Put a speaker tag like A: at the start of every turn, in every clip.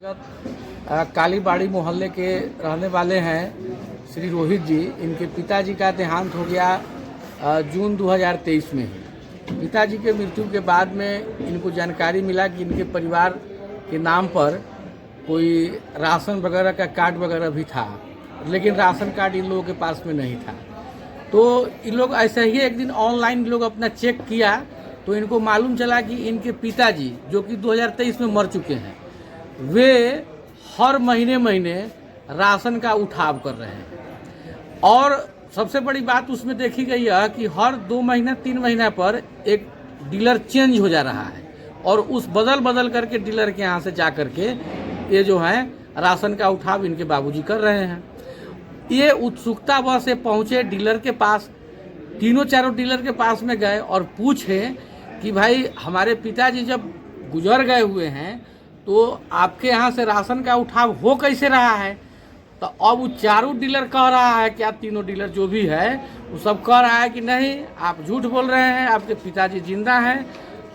A: कालीबाड़ी मोहल्ले के रहने वाले हैं श्री रोहित जी। इनके पिताजी का देहांत हो गया जून 2023 में ही। पिताजी के मृत्यु के बाद में इनको जानकारी मिला कि इनके परिवार के नाम पर कोई राशन वगैरह का कार्ड वगैरह भी था, लेकिन राशन कार्ड इन लोगों के पास में नहीं था। तो इन लोग ऐसे ही एक दिन ऑनलाइन लोग अपना चेक किया तो इनको मालूम चला कि इनके पिताजी जो कि 2023 में मर चुके हैं, वे हर महीने राशन का उठाव कर रहे हैं। और सबसे बड़ी बात उसमें देखी गई है कि हर 2 महीना 3 महीना पर एक डीलर चेंज हो जा रहा है और उस बदल करके डीलर के यहाँ से जा करके ये जो है राशन का उठाव इनके बाबूजी कर रहे हैं। ये उत्सुकता वह से पहुँचे डीलर के पास, 3-4 डीलर के पास में गए और पूछे कि भाई हमारे पिताजी जब गुजर गए हुए हैं तो आपके यहाँ से राशन का उठाव हो कैसे रहा है। तो अब वो 4 डीलर कह रहा है कि आप 3 डीलर जो भी है वो सब कह रहा है कि नहीं, आप झूठ बोल रहे हैं, आपके पिताजी जिंदा हैं।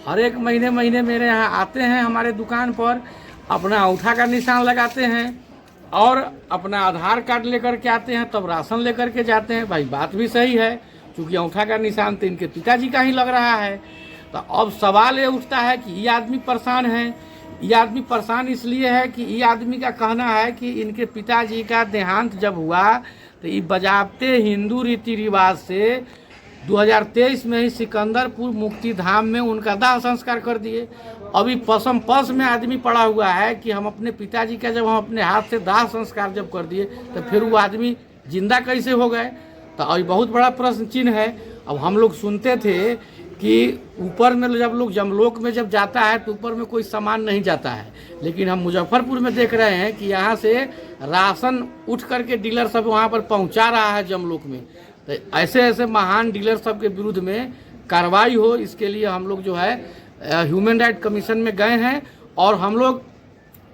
A: हर एक महीने मेरे यहाँ आते हैं, हमारे दुकान पर अपना अंगूठा का निशान लगाते हैं और अपना आधार कार्ड लेकर के आते हैं, तब राशन लेकर के जाते हैं। भाई बात भी सही है, क्योंकि अंगूठा का निशान तो इनके पिताजी का ही लग रहा है। तो अब सवाल ये उठता है कि ये आदमी परेशान है। ये आदमी परेशान इसलिए है कि ये आदमी का कहना है कि इनके पिताजी का देहांत जब हुआ तो ये बजाबते हिंदू रीति रिवाज से 2023 में ही सिकंदरपुर मुक्ति धाम में उनका दाह संस्कार कर दिए। अभी पसम पस में आदमी पड़ा हुआ है कि हम अपने पिताजी का जब हम अपने हाथ से दाह संस्कार जब कर दिए तो फिर वो आदमी जिंदा कैसे हो गए। तो अभी बहुत बड़ा प्रश्न चिन्ह है। अब हम लोग सुनते थे कि ऊपर में जब लोग जमलोक में जब जाता है तो ऊपर में कोई सामान नहीं जाता है, लेकिन हम मुजफ्फरपुर में देख रहे हैं कि यहाँ से राशन उठ करके डीलर सब वहाँ पर पहुँचा रहा है जमलोक में। तो ऐसे महान डीलर सब के विरुद्ध में कार्रवाई हो, इसके लिए हम लोग जो है ह्यूमन राइट कमीशन में गए हैं और हम लोग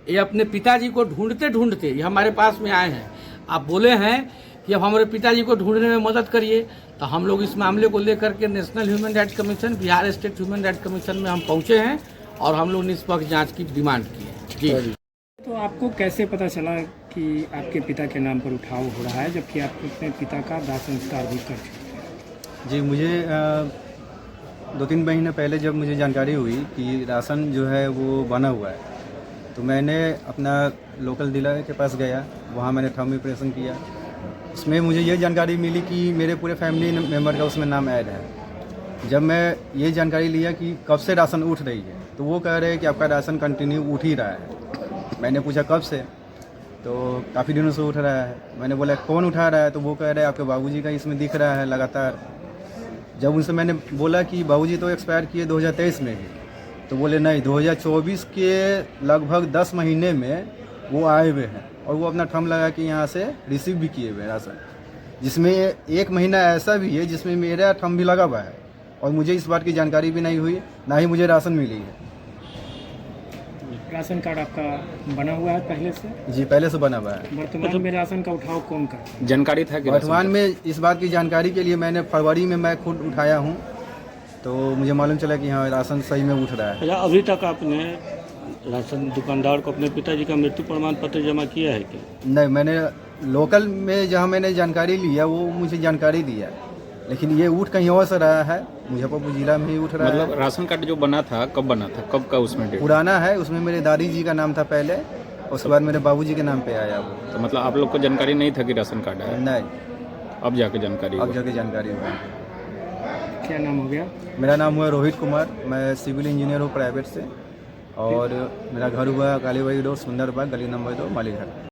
A: ये अपने पिताजी को ढूंढते ये हमारे पास में आए हैं। आप बोले हैं कि अब हमारे पिताजी को ढूंढने में मदद करिए, तो हम लोग इस मामले को लेकर के national human right commission, Bihar state human right commission में हम पहुंचे हैं और हम लोग निष्पक्ष जांच की डिमांड की है। जी,
B: तो आपको कैसे पता चला कि आपके पिता के नाम पर उठाव हो रहा है, जबकि आप अपने पिता का दाह संस्कार भी कर चुके हैं?
C: जी, मुझे 2-3 महीने पहले जब मुझे जानकारी हुई कि राशन जो है वो बना हुआ है, तो मैंने अपना लोकल डीलर के पास गया, वहाँ मैंने थंब इम्प्रेशन किया। उसमें मुझे ये जानकारी मिली कि मेरे पूरे फैमिली मेम्बर का उसमें नाम ऐड है। जब मैं ये जानकारी लिया कि कब से राशन उठ रही है, तो वो कह रहे हैं कि आपका राशन कंटिन्यू उठ ही रहा है। मैंने पूछा कब से, तो काफ़ी दिनों से उठ रहा है। मैंने बोला कौन उठा रहा है, तो वो कह रहे हैं आपके बाबूजी का इसमें दिख रहा है लगातार। जब उनसे मैंने बोला कि बाबूजी तो एक्सपायर किए 2023 में ही, तो बोले नहीं, 2024 के लगभग 10 महीने में वो आए हुए हैं और वो अपना थंब लगा के यहाँ से रिसीव भी किए हुए राशन, जिसमें 1 महीना ऐसा भी है जिसमें मेरा थंब भी लगा हुआ है और मुझे इस बात की जानकारी भी नहीं हुई, ना ही मुझे राशन मिली है।
B: राशन कार्ड आपका बना हुआ है पहले से?
C: जी, पहले से बना हुआ है।
B: वर्तमान में राशन का उठाव कौन कर
A: जानकारी था कि
C: वर्तमान में इस बात की जानकारी के लिए मैंने फरवरी में मैं खुद उठाया हूँ, तो मुझे मालूम चला कि हाँ राशन सही में उठ रहा है।
D: अभी तक आपने राशन दुकानदार को अपने पिताजी का मृत्यु प्रमाण पत्र जमा किया है क्या?
C: नहीं, मैंने लोकल में जहाँ मैंने जानकारी लिया वो मुझे जानकारी दिया, लेकिन ये उठ कहीं और से रहा है, मुजफ्फरपुर जिला में ही उठ रहा है।
E: मतलब राशन कार्ड जो बना था कब बना था, कब का उसमें डेट?
C: पुराना है, उसमें मेरे दादी जी का नाम था पहले, उसके बाद मेरे बाबूजी के नाम पे आया वो।
E: तो मतलब आप लोग को जानकारी नहीं था कि राशन कार्ड है?
C: नहीं,
E: अब जाके जानकारी
C: अब जाके जानकारी हुआ।
B: क्या नाम हो गया?
C: मेरा नाम हुआ रोहित कुमार, मैं सिविल इंजीनियर हूँ प्राइवेट से, और मेरा घर हुआ कालीबाड़ी रोड, सुंदरबाग, गली नंबर 2, मालीघाट।